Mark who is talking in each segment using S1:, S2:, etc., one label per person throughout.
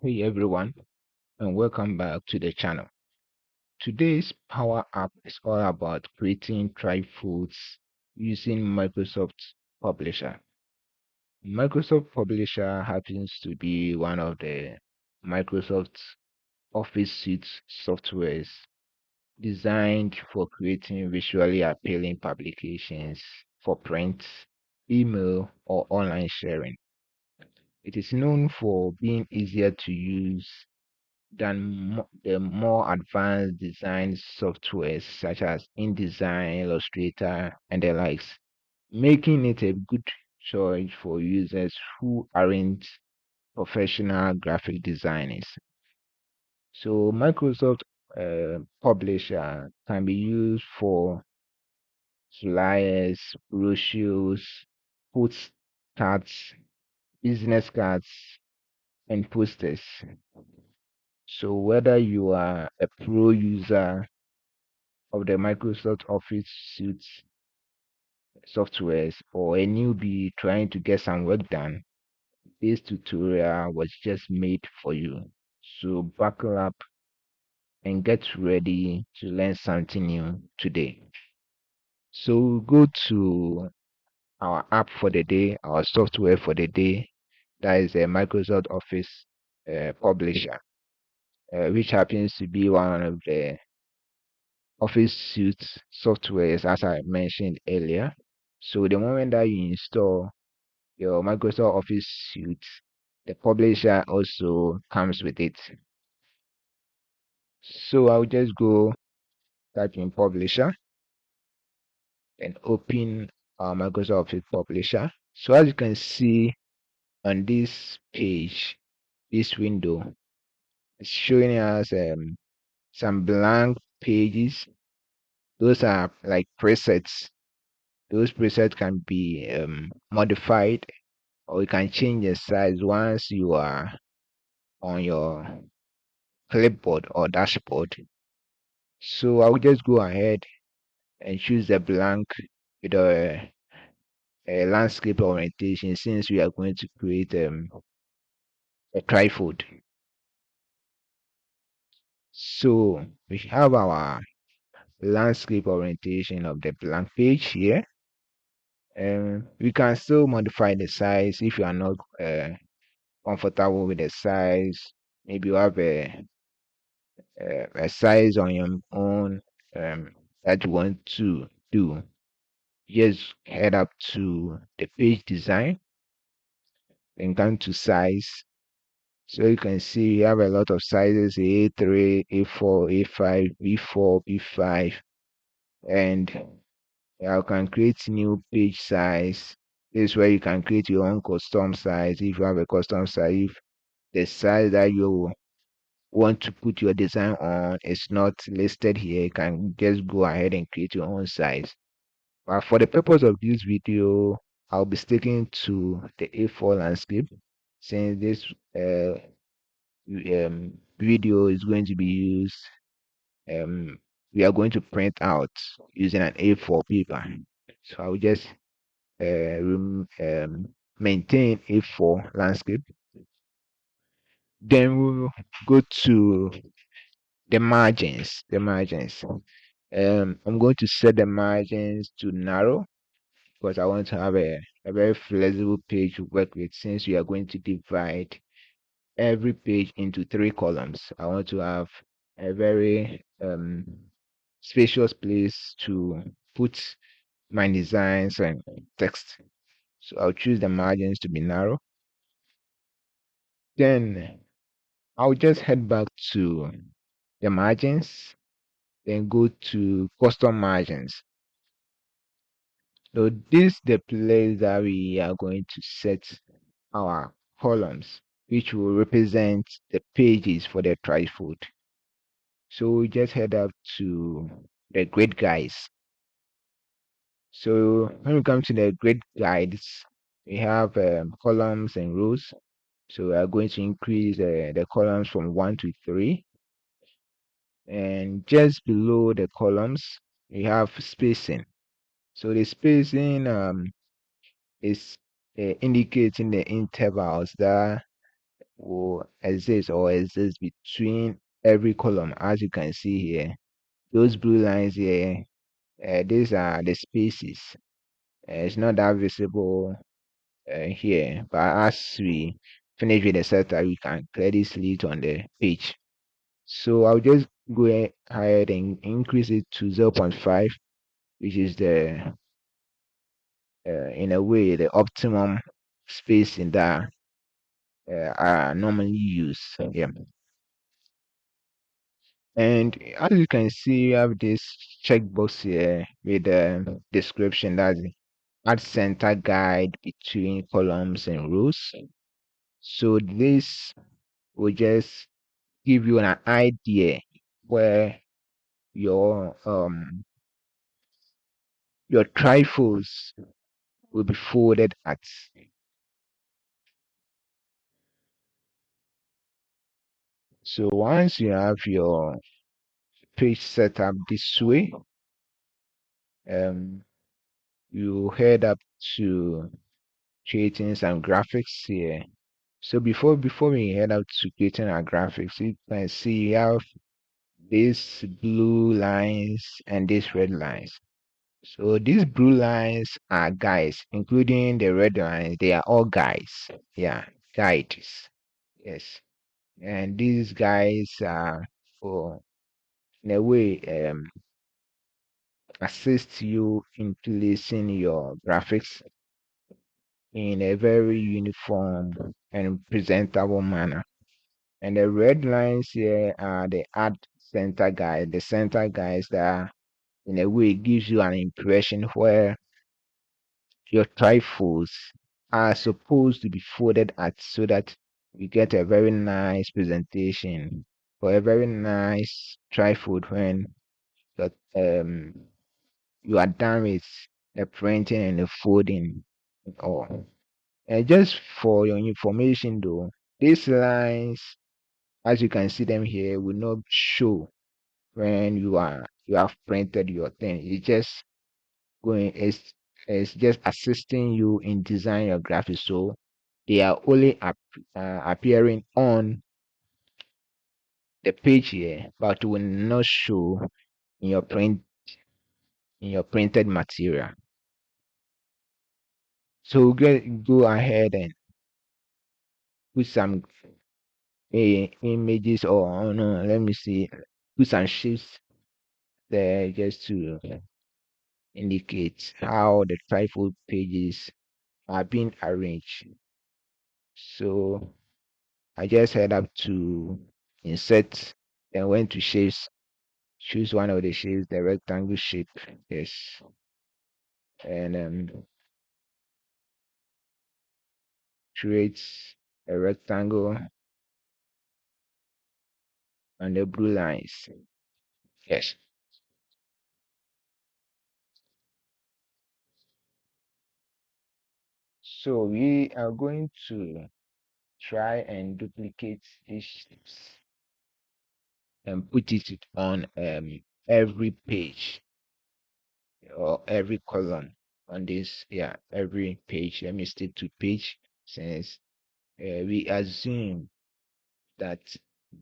S1: Hey everyone, and welcome back to the channel. Today's Power App is all about creating trifolds using Microsoft Publisher. Microsoft Publisher happens to be one of the Microsoft Office Suite softwares designed for creating visually appealing publications for print, email, or online sharing. It is known for being easier to use than the more advanced design softwares such as InDesign, Illustrator, and the likes, making it a good choice for users who aren't professional graphic designers. So Microsoft Publisher can be used for flyers, brochures, postcards, business cards, and posters. So whether you are a pro user of the Microsoft Office suite softwares or a newbie trying to get some work done, this tutorial was just made for you. So buckle up and get ready to learn something new today. So go to our app for the day, our software for the day, that is a Microsoft Office Publisher, which happens to be one of the Office suite softwares as I mentioned earlier. So the moment that you install your Microsoft Office suite, the publisher also comes with it. So I'll just go type in publisher and open our Microsoft Office publisher. So as you can see on this page, this window, it's showing us some blank pages. Those are like presets. Those presets can be modified, or you can change the size once you are on your clipboard or dashboard. So I'll just go ahead and choose the blank with a landscape orientation, since we are going to create a trifold. So we have our landscape orientation of the blank page here. We can still modify the size if you are not comfortable with the size. Maybe you have a size on your own that you want to do. Just head up to the page design, then come to size. So you can see we have a lot of sizes: A3, A4, A5, B4, B5, and you can create new page size. This is where you can create your own custom size. If you have a custom size, if the size that you want to put your design on is not listed here, you can just go ahead and create your own size. But for the purpose of this video, I'll be sticking to the A4 landscape, since this video is going to be used. We are going to print out using an A4 paper. So I'll just maintain A4 landscape. Then we'll go to the margins. I'm going to set the margins to narrow, because I want to have a very flexible page to work with, since we are going to divide every page into 3 columns. I want to have a very spacious place to put my designs and text. So I'll choose the margins to be narrow. Then I'll just head back to the margins, then go to custom margins. So this is the place that we are going to set our columns, which will represent the pages for the trifold. So we just head up to the grid guides. So when we come to the grid guides, we have columns and rows. So we are going to increase the columns from 1 to 3. And just below the columns, we have spacing. So the spacing is indicating the intervals that will exist between every column. As you can see here, those blue lines here, these are the spaces. It's not that visible here, but as we finish with the setup, we can clearly see it on the page. So I'll just go ahead and increase it to 0.5, which is the in a way the optimum spacing that are normally used. Yeah. And as you can see, we have this checkbox here with the description that add center guide between columns and rows. So this will just give you an idea where your your trifolds will be folded at. So once you have your page set up this way, um, you head up to creating some graphics here. So before we head out to creating our graphics, you can see we have these blue lines and these red lines. So these blue lines are guides, including the red lines. They are all guides. Yeah, guides. Yes, and these guides are for in a way assist you in placing your graphics in a very uniform and presentable manner. And the red lines here are the add center guide. The center guides that in a way gives you an impression where your trifolds are supposed to be folded at so that you get a very nice presentation or a very nice trifold when that you are done with the printing and the folding and all. And just for your information though, these lines, as you can see them here, will not show when you have printed your thing. It's just going it's just assisting you in design your graphics. So they are only appearing on the page here, but will not show in your printed material. So go ahead and put some images or oh no, let me see, put some shapes there just to indicate how the trifold pages are being arranged. So I just head up to insert, then went to shapes, choose one of the shapes, the rectangle shape. Yes. And create a rectangle on the blue lines. Yes. So we are going to try and duplicate these shapes and put it on every page or every column on this. Yeah, every page. Let me stick to page since we assume that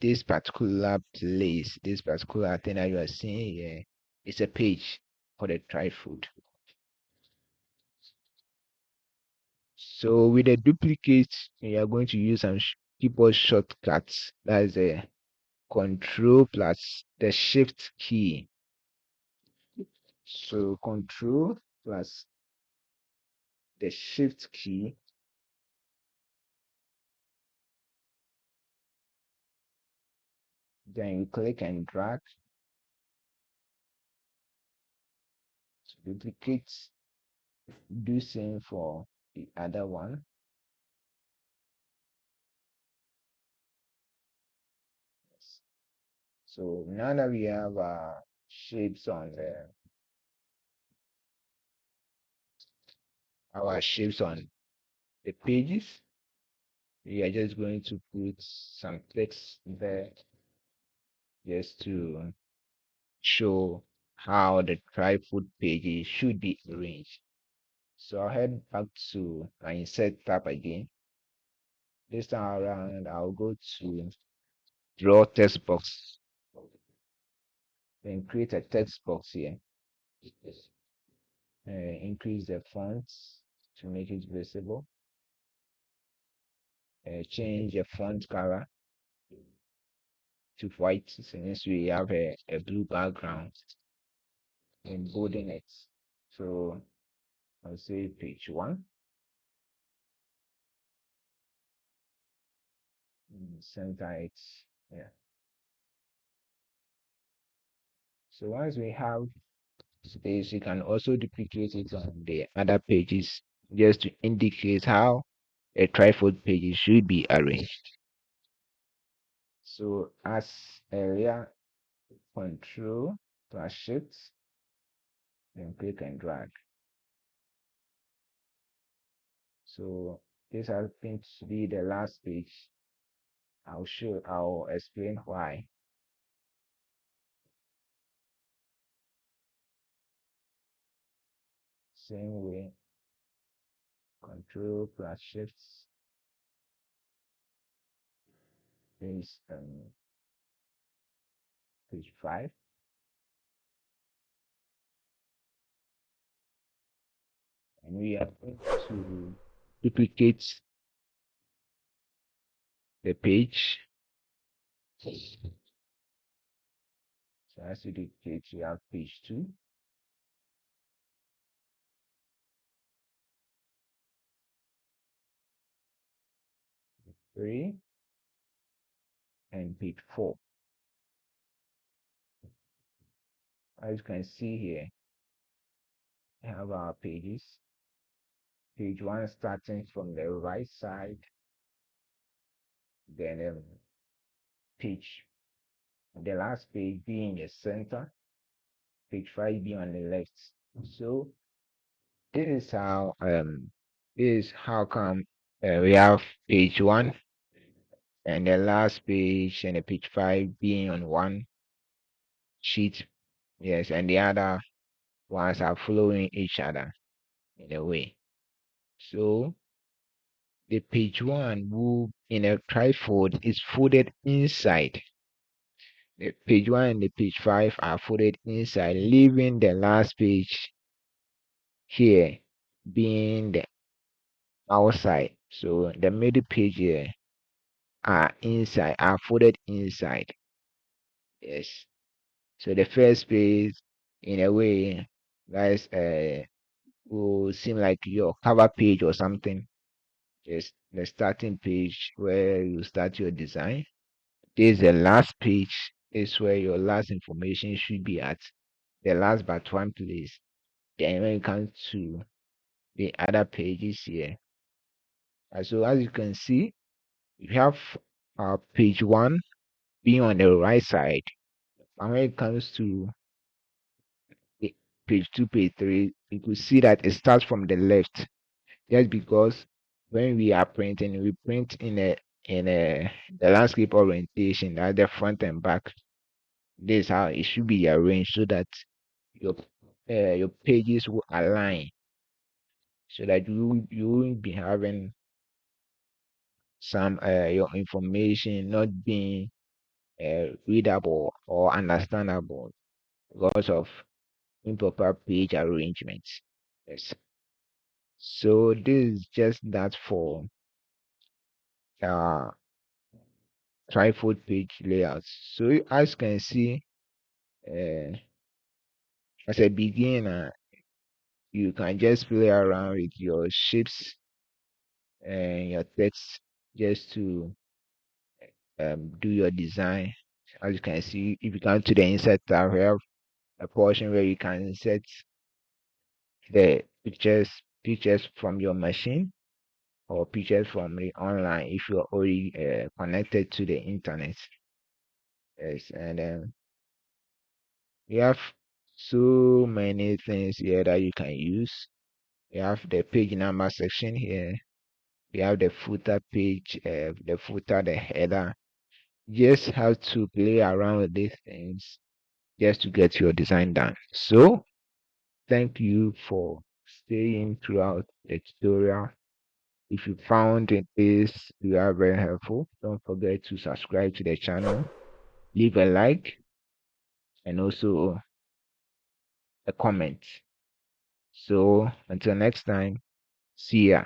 S1: this particular place, this particular thing that you are seeing here is a page for the trifold. So with the duplicate, we are going to use some keyboard shortcuts. That's a control plus the shift key. So control plus the shift key, then you click and drag to duplicate. Do same for the other one. Yes. So now that we have shapes on our shapes on the pages, we are just going to put some text there just to show how the trifold pages should be arranged. So I'll head back to my insert tab again. This time around, I'll go to draw text box, then create a text box here. Increase the fonts to make it visible. Change the font color to white since we have a blue background and bolden it. So I'll say page 1, center it. Yeah. So once we have space, you can also duplicate it on the other pages just to indicate how a trifold page should be arranged. So as area, Control plus Shift, then click and drag. So this happens to be the last page. I'll explain why. Same way, Control plus Shift is page 5. And we are going to duplicate the page. So as you duplicate, you have page 2, 3, and page 4. As you can see here, we have our pages. Page 1 starting from the right side, then page, the last page being the center, page 5 being on the left. So this is how come we have page 1 and the last page and the page 5 being on one sheet. Yes, and the other ones are following each other in a way. So the page 1 will in a trifold is folded inside. The page 1 and the page 5 are folded inside, leaving the last page here being the outside. So the middle page here are folded inside. Yes. So the first page, in a way, guys, will seem like your cover page or something. Just the starting page where you start your design. This is the last page. Is where your last information should be at. The last but one place. Then when it comes to the other pages here. So as you can see, we have page 1 being on the right side. And when it comes to page 2, page 3, you could see that it starts from the left. Just because when we are printing, we print in the landscape orientation, that the front and back. This is how it should be arranged so that your your pages will align, so that you won't be having some your information not being readable or understandable because of improper page arrangements. Yes. So this is just that for uh trifold page layouts. So as you can see, uh, as a beginner, you can just play around with your shapes and your text just to do your design. As you can see, if you come to the insert tab, we have a portion where you can insert the pictures from your machine or pictures from the online if you're already connected to the internet. Yes, and we have so many things here that you can use. We have the page number section here. We have the footer page, the footer, the header. Just have to play around with these things just to get your design done. So thank you for staying throughout the tutorial. If you found this you are very helpful, don't forget to subscribe to the channel, leave a like, and also a comment. So until next time, see ya.